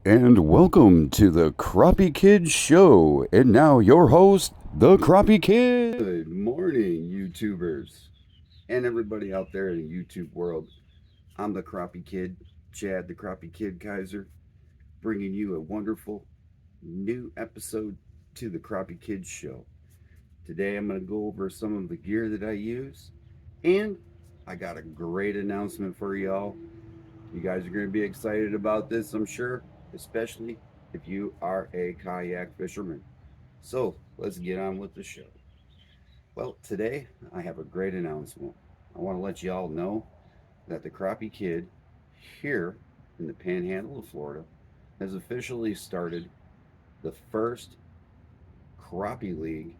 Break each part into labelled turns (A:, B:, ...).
A: And welcome to the Crappie Kid Show. And now your host, the Crappie Kid. Good morning, YouTubers, and everybody out there in the YouTube world. I'm the Crappie Kid, Chad the Crappie Kid Kaiser, bringing you a wonderful new episode to the Crappie Kid Show. Today I'm going to go over some of the gear that I use, and I got a great announcement for y'all. You guys are going to be excited about this, I'm sure, especially if you are a kayak fisherman. So let's get on with the show. Well, today I have a great announcement. I want to let you all know that the Crappie Kid here in the panhandle of Florida has officially started the first Crappie League,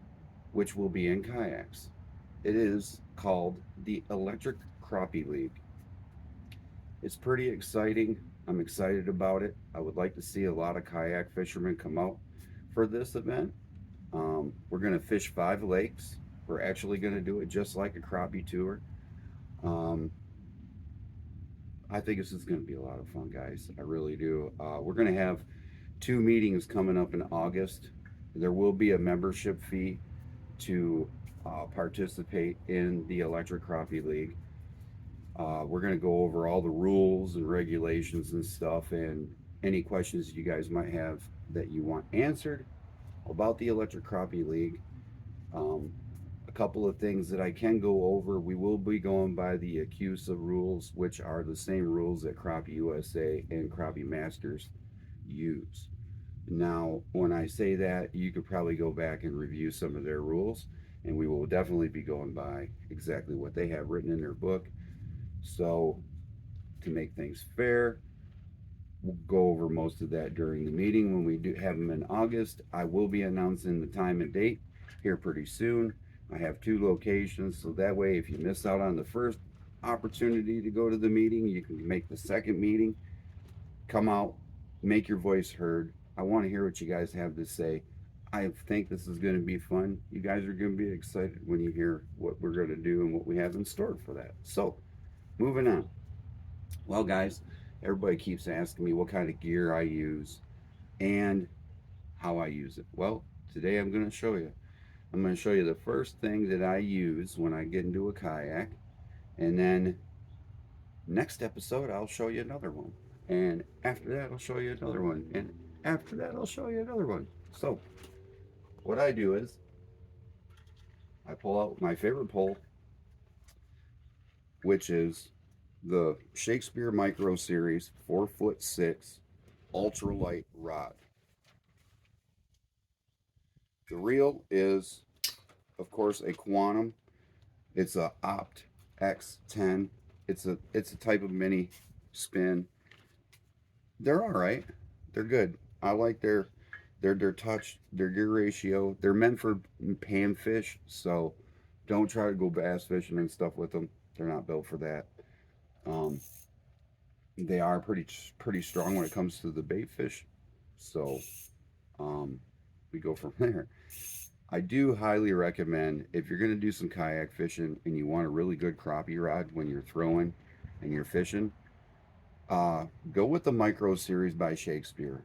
A: which will be in kayaks. It is called the Electric Crappie League. It's pretty exciting. I'm excited about it. I would like to see a lot of kayak fishermen come out for this event. We're going to fish 5 lakes. We're actually going to do it just like a crappie tour. Um, I think this is going to be a lot of fun, guys. I really do. We're going to have 2 meetings coming up in August. There will be a membership fee to participate in the Electric Crappie League. We're going to go over all the rules and regulations and stuff, and any questions you guys might have that you want answered about the Electric Crappie League. Um, a couple of things that I can go over. We will be going by the ACUSA rules, which are the same rules that Crappie USA and Crappie Masters use. Now, when I say that, you could probably go back and review some of their rules, and we will definitely be going by exactly what they have written in their book. So, to make things fair, we'll go over most of that during the meeting when we do have them in August. I will be announcing the time and date here pretty soon. I have 2 locations, so that way if you miss out on the first opportunity to go to the meeting, you can make the second meeting, come out, make your voice heard. I want to hear what you guys have to say. I think this is going to be fun. You guys are going to be excited when you hear what we're going to do and what we have in store for that. So, moving on. Well, guys, everybody keeps asking me what kind of gear I use and how I use it. Well, today I'm going to show you. I'm going to show you the first thing that I use when I get into a kayak, and then next episode I'll show you another one. And after that I'll show you another one. And after that I'll show you another one. So, what I do is I pull out my favorite pole, which is the Shakespeare Micro Series 4'6" ultralight rod. The reel is, of course, a Quantum. It's a Opt X10. It's a type of mini spin. They're all right. They're good. I like their touch, their gear ratio. They're meant for panfish, so don't try to go bass fishing and stuff with them. They're not built for that. Um, they are pretty strong when it comes to the bait fish, so um, we go from there. I do highly recommend, if you're going to do some kayak fishing and you want a really good crappie rod when you're throwing and you're fishing, go with the Micro Series by Shakespeare.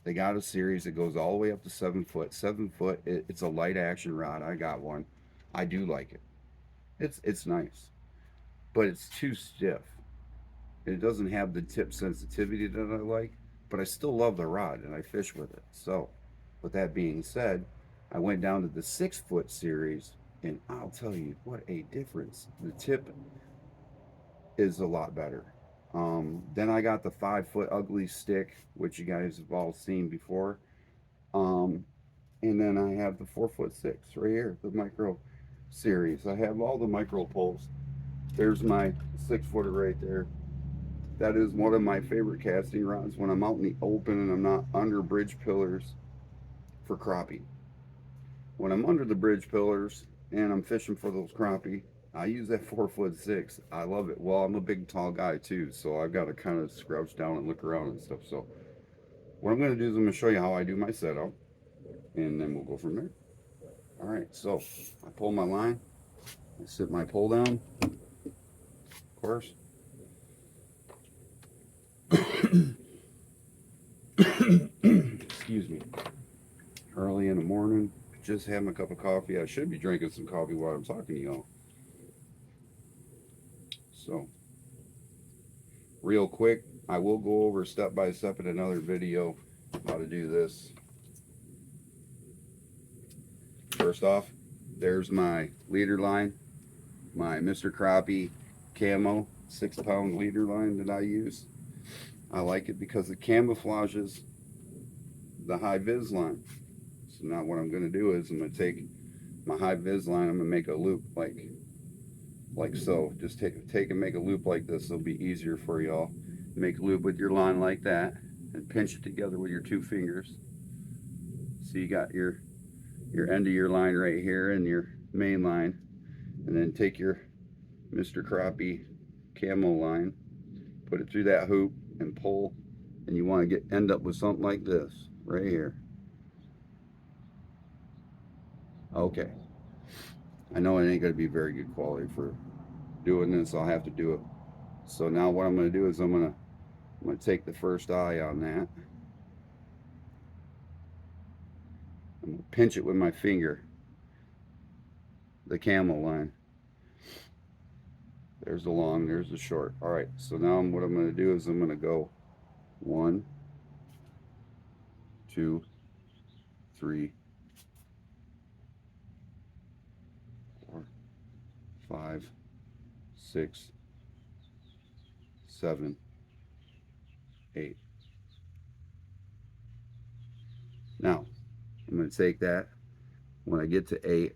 A: They got a series that goes all the way up to 7 foot. 7 foot, it's a light action rod. I got one. I do like it. It's nice, but it's too stiff. It doesn't have the tip sensitivity that I like, but I still love the rod and I fish with it. So, with that being said, I went down to the 6 foot series, and I'll tell you what a difference. The tip is a lot better. Then I got the 5 foot ugly stick, which you guys have all seen before. Um, and then I have the 4'6" right here, the micro series. I have all the micro poles. There's my 6 footer right there. That is one of my favorite casting rods when I'm out in the open and I'm not under bridge pillars for crappie. When I'm under the bridge pillars and I'm fishing for those crappie, I use that 4'6". I love it. Well, I'm a big tall guy too, so I've got to kind of crouch down and look around and stuff. So what I'm going to do is I'm going to show you how I do my setup, and then we'll go from there. All right, so I pull my line, I sit my pole down, of course. Excuse me. Early in the morning, just having a cup of coffee. I should be drinking some coffee while I'm talking to y'all. So, real quick, I will go over step by step in another video how to do this. First off, there's my leader line, my Mr. Crappie camo 6-pound leader line that I use. I like it because it camouflages the high vis line. So now what I'm going to do is I'm going to take my high vis line, I'm going to make a loop like so. Just take and make a loop like this. It'll be easier for y'all. Make a loop with your line like that and pinch it together with your 2 fingers. So you got your end of your line right here and your main line, and then take your Mr. Crappie camo line, put it through that hoop and pull, and you want to end up with something like this right here. Okay, I know it ain't going to be very good quality for doing this. I'll have to do it. So now what I'm going to do is I'm going to take the first eye on that. I'm going to pinch it with my finger, the camo line. There's the long, there's the short. All right, so now what I'm going to do is I'm going to go 1, 2, 3, 4, 5, 6, 7, 8. Now, I'm going to take that. When I get to 8,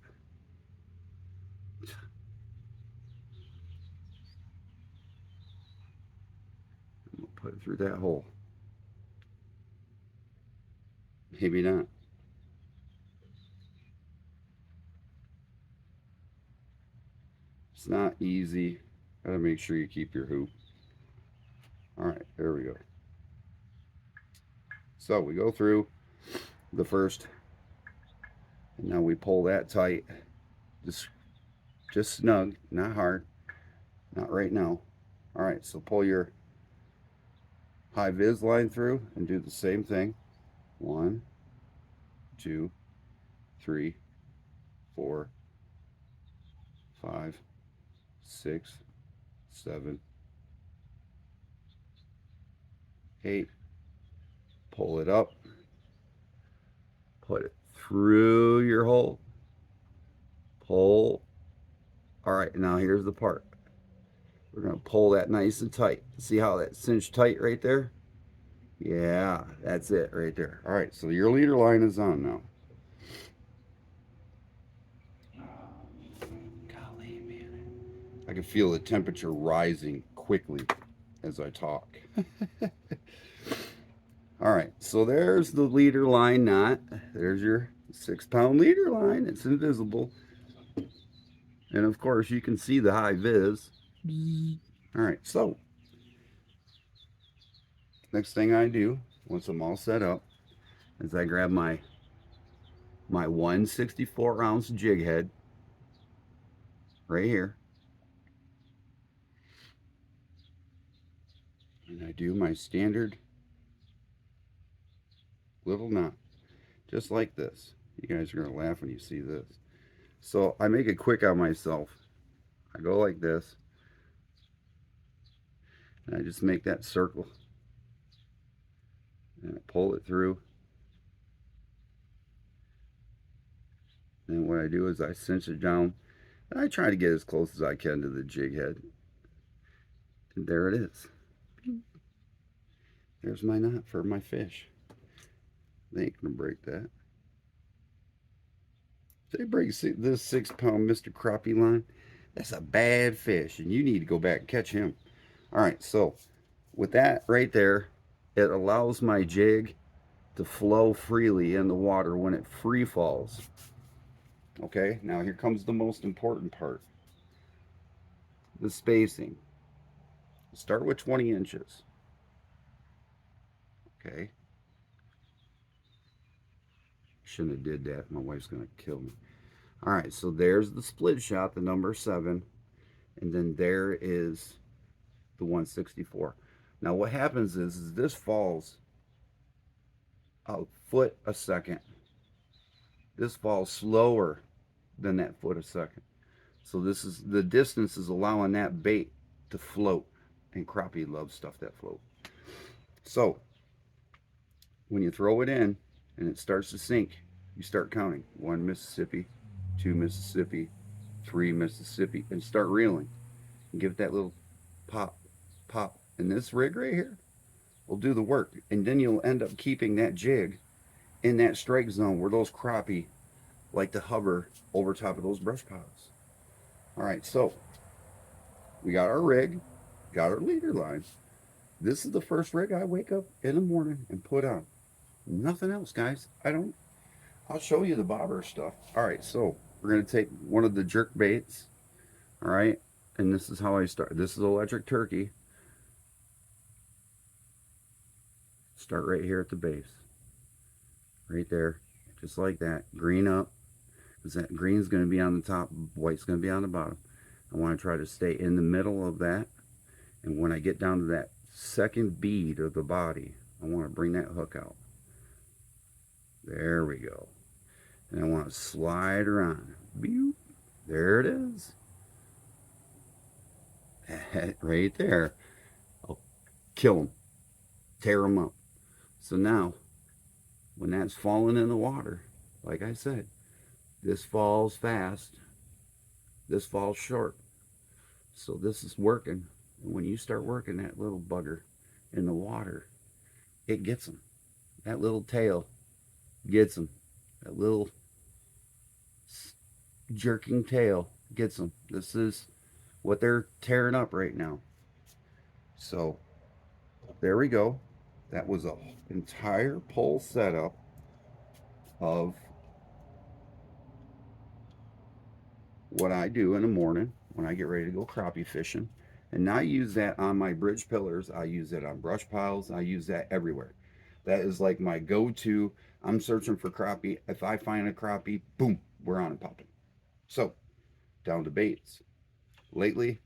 A: I'm going to put it through that hole. Maybe not. It's not easy. Gotta make sure you keep your hoop. All right, there we go. So we go through the first, and now we pull that tight, just snug, not hard, not right now. All right, so pull your high vis line through and do the same thing. 1, 2, 3, 4, 5, 6, 7, 8. Pull it up, put it through your hole, pull. All right, now here's the part. We're going to pull that nice and tight. See how that's cinched tight right there? Yeah, that's it right there. All right, so your leader line is on now. Golly, man. I can feel the temperature rising quickly as I talk. All right, so there's the leader line knot. There's your 6-pound leader line. It's invisible. And of course, you can see the high vis. All right, so next thing I do, once I'm all set up, is I grab my 1/64-ounce jig head right here. And I do my standard little knot, just like this. You guys are going to laugh when you see this. So I make it quick on myself. I go like this, and I just make that circle, and I pull it through. And what I do is I cinch it down, and I try to get as close as I can to the jig head. And there it is. There's my knot for my fish. They ain't gonna break that. If they break this 6-pound Mr. Crappie line, that's a bad fish, and you need to go back and catch him. All right, so with that right there, it allows my jig to flow freely in the water when it free falls. Okay, now here comes the most important part. The spacing. Start with 20 inches. Okay. Shouldn't have did that. My wife's going to kill me. All right, so there's the split shot, the number 7. And then there is the 1/64. Now what happens is this falls a foot a second. This falls slower than that foot a second. So this is the distance is allowing that bait to float. And crappie loves stuff that float. So when you throw it in and it starts to sink, you start counting. 1 Mississippi, 2 Mississippi, 3 Mississippi, and start reeling. And give it that little pop, pop. And this rig right here will do the work. And then you'll end up keeping that jig in that strike zone where those crappie like to hover over top of those brush piles. All right, so we got our rig, got our leader line. This is the first rig I wake up in the morning and put on. Nothing else, guys. I'll show you the bobber stuff. All right, so we're going to take one of the jerk baits. All right, and this is how I start. This is electric turkey. Start right here at the base. Right there, just like that. Green up, because that green's going to be on the top, white's going to be on the bottom. I want to try to stay in the middle of that. And when I get down to that second bead of the body, I want to bring that hook out. There we go. And I want to slide around. There it is. Right there. I'll kill them. Tear them up. So now, when that's falling in the water, like I said, this falls fast. This falls short. So this is working. And when you start working that little bugger in the water, it gets them. That little tail gets them. That little jerking tail gets them. This is what they're tearing up right now. So there we go. That was an entire pole setup of what I do in the morning when I get ready to go crappie fishing. And I use that on my bridge pillars. I use it on brush piles. I use that everywhere. That is like my go-to. I'm searching for crappie. If I find a crappie, boom, we're on and popping. So, down to baits. Lately,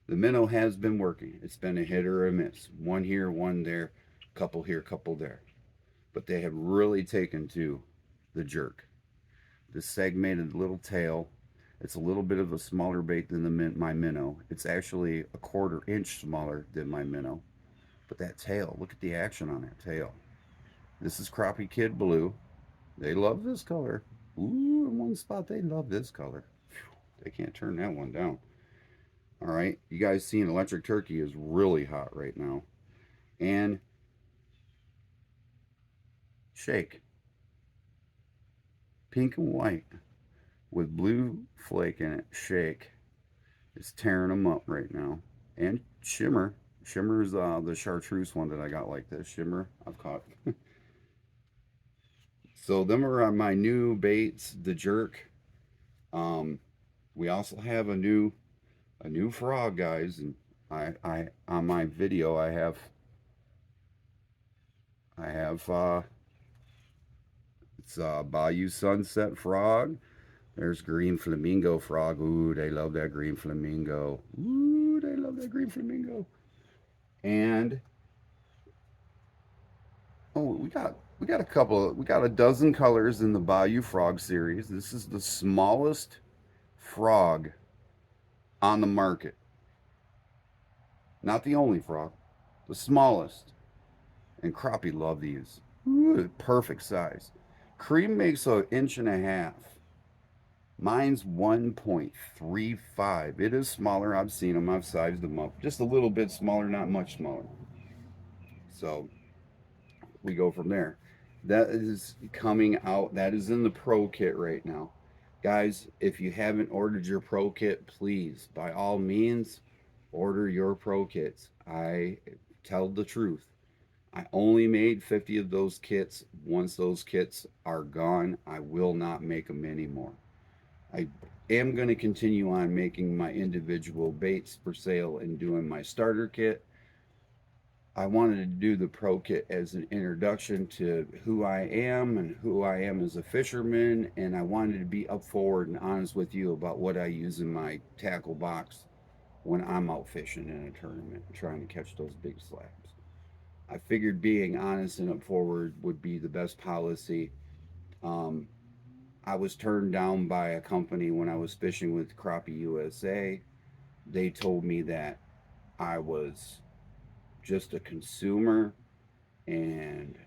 A: the minnow has been working. It's been a hit or a miss. One here, one there, couple here, couple there. But they have really taken to the jerk. The segmented little tail. It's a little bit of a smaller bait than my minnow. It's actually a 1/4 inch smaller than my minnow. But that tail, look at the action on that tail. This is Crappie Kid Blue. They love this color. Ooh, in one spot they love this color. Whew, they can't turn that one down. All right, you guys seen electric turkey is really hot right now. And shake. Pink and white with blue flake in it. Shake is tearing them up right now. And shimmer. Shimmer is the chartreuse one that I got like this. Shimmer I've caught. So them are my new baits, the jerk. We also have a new frog, guys, and I on my video I have it's Bayou Sunset frog. There's green flamingo frog. Ooh, they love that green flamingo. Ooh, they love that green flamingo. And oh, we got a dozen colors in the Bayou Frog series. This is the smallest frog on the market. Not the only frog, the smallest. And crappie love these. Ooh, perfect size. Cream makes an inch and a half. Mine's 1.35. It is smaller. I've seen them. I've sized them up. Just a little bit smaller, not much smaller. So we go from there. That is coming out. That is in the pro kit right now. Guys, if you haven't ordered your pro kit, please, by all means, order your pro kits. I tell the truth. I only made 50 of those kits. Once those kits are gone, I will not make them anymore. I am going to continue on making my individual baits for sale and doing my starter kit. I wanted to do the pro kit as an introduction to who I am and who I am as a fisherman, and I wanted to be up forward and honest with you about what I use in my tackle box when I'm out fishing in a tournament trying to catch those big slabs. I figured being honest and up forward would be the best policy. Um, I was turned down by a company when I was fishing with Crappie USA. They told me that I was just a consumer and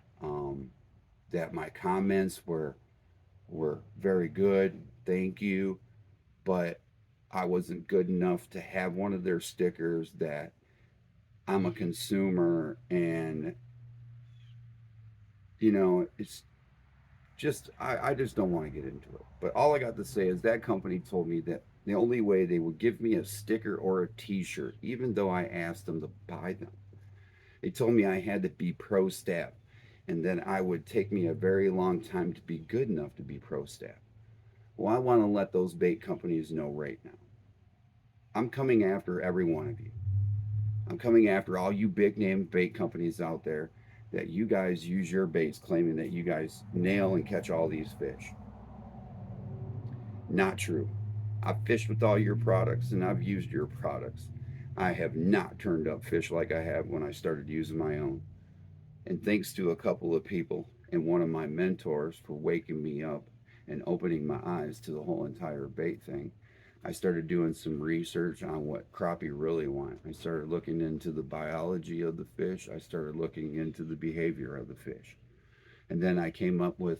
A: that my comments were very good. Thank you, but I wasn't good enough to have one of their stickers that I'm a consumer and it's just I just don't want to get into it. But all I got to say is that company told me that the only way they would give me a sticker or a t-shirt, even though I asked them to buy them, they told me I had to be pro staff, and then I would take me a very long time to be good enough to be pro staff. Well, I want to let those bait companies know right now. I'm coming after every one of you. I'm coming after all you big name bait companies out there that you guys use your baits claiming that you guys nail and catch all these fish. Not true. I've fished with all your products and I've used your products. I have not turned up fish like I have when I started using my own. And thanks to a couple of people and one of my mentors for waking me up and opening my eyes to the whole entire bait thing, I started doing some research on what crappie really want. I started looking into the biology of the fish. I started looking into the behavior of the fish. And then I came up with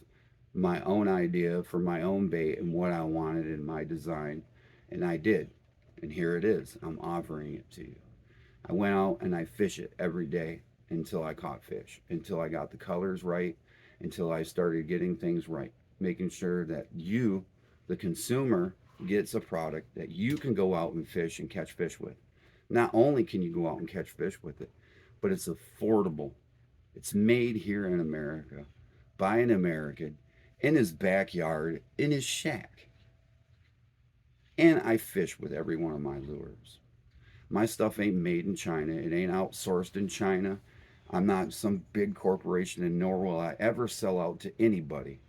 A: my own idea for my own bait and what I wanted in my design. And I did. And here it is. I'm offering it to you. I went out and I fish it every day until I caught fish, until I got the colors right, until I started getting things right, making sure that you, the consumer, gets a product that you can go out and fish and catch fish with. Not only can you go out and catch fish with it, but it's affordable. It's made here in America by an American in his backyard, in his shack. And I fish with every one of my lures. My stuff ain't made in China. It ain't outsourced in China. I'm not some big corporation, and nor will I ever sell out to anybody.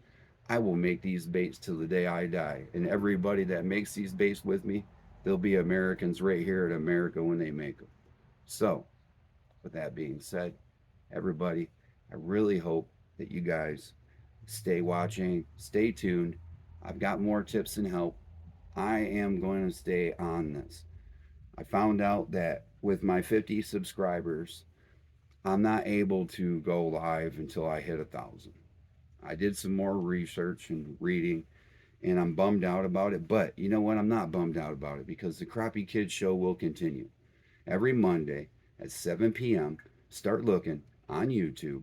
A: I will make these baits till the day I die. And everybody that makes these baits with me, they'll be Americans right here in America when they make them. So, with that being said, everybody, I really hope that you guys stay watching, stay tuned. I've got more tips and help. I am going to stay on this. I found out that with my 50 subscribers, I'm not able to go live until I hit 1,000. I did some more research and reading, and I'm bummed out about it. But you know what? I'm not bummed out about it because the Crappie Kids show will continue every Monday at 7 p.m. Start looking on YouTube.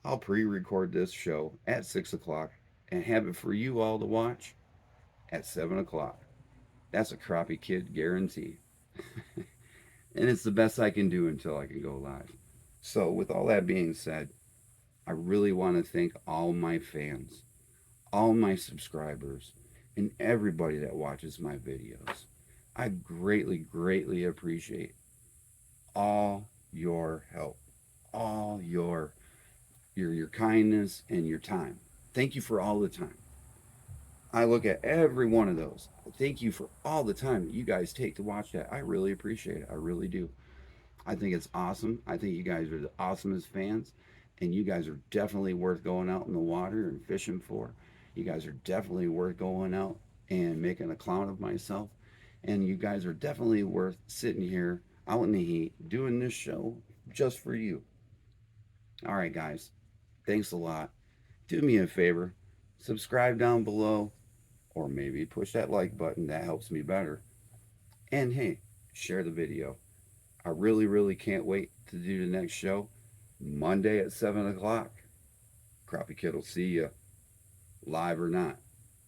A: I'll pre-record this show at 6 o'clock and have it for you all to watch at 7 o'clock. That's a Crappie Kid guarantee. And it's the best I can do until I can go live. So, with all that being said, I really want to thank all my fans, all my subscribers, and everybody that watches my videos. I greatly, greatly appreciate all your help, all your kindness and your time. Thank you for all the time. I look at every one of those. Thank you for all the time that you guys take to watch that. I really appreciate it. I really do. I think it's awesome. I think you guys are the awesomest fans, and you guys are definitely worth going out in the water and fishing for. You guys are definitely worth going out and making a clown of myself. And you guys are definitely worth sitting here out in the heat doing this show just for you. All right, guys. Thanks a lot. Do me a favor, subscribe down below, or maybe push that like button. That helps me better. And hey, share the video. I really, really can't wait to do the next show. Monday at 7 o'clock. Crappie Kid will see you, live or not.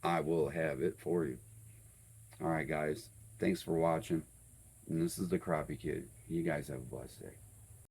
A: I will have it for you. All right, guys. Thanks for watching. And this is the Crappie Kid. You guys have a blessed day.